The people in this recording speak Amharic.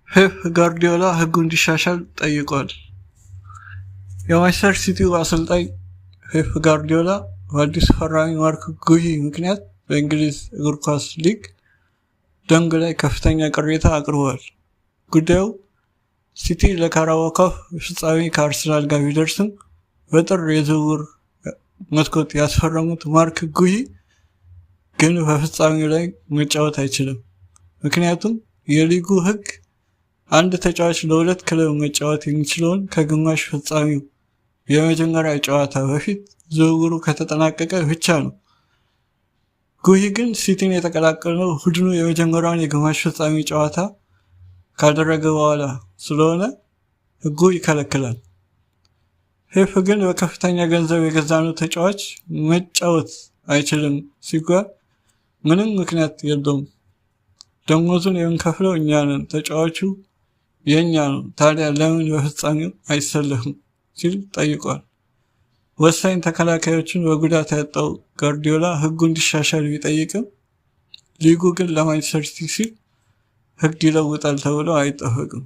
ፔፕ ጋርዲዮላ ህጉ እንዲሻሻል ጠይቋል። የማንቸስተር ሲቲው አሰልጣኝ ፔፕ ጋርዲዮላ በአዲሱ ፈራሚ ማርክ ጉሂ ምክንያት በእንግሊዝ እግር ኳስ ሊግ ደንብ ላይ ከፍተኛ ቅሬታ አቅርበዋል። ጉዳዩ ሲቲ ለካራባኦ ካፕ ፍጻሜ ከአርሰናል ጋር ቢደርስም በጥር የዝውውር መስኮት ያስፈረሙት ማርክ ጉሂ ግን በፍጻሜው ላይ መጫወት አይችልም። ምክንያቱም የሊጉ ህግ አንድ ተጫዋች ለሁለት ክለብ መጫወት የሚችለውን ከግማሽ ፍጻሜው የመጀመሪያ ጨዋታ በፊት ዝውውሩ ከተጠናቀቀ ብቻ ነው። ጉሂ ግን ሲቲን የተቀላቀለው ቡድኑ የመጀመሪያውን የግማሽ ፍጻሜ ጨዋታ ካደረገ በኋላ ስለሆነ ህጉ ይከለክላል። ፔፕ ግን በከፍተኛ ገንዘብ የገዛነው ተጫዋች መጫወት አይችልም ሲባል ምንም ምክንያት የለውም። ደሞዙን የምንከፍለው እኛ ነን፣ ተጫዋቹ የኛ ነው፣ ታዲያ ለምን በፍጻሜው አይሰለፍም ሲል ጠይቋል። ወሳኝ ተከላካዮችን በጉዳት ያጣው ጋርዲዮላ ህጉ እንዲሻሻል ቢጠይቅም ሊጉ ግን ለማንቸስተር ሲቲ ሲል ህግ ይለውጣል ተብሎ አይጠበቅም።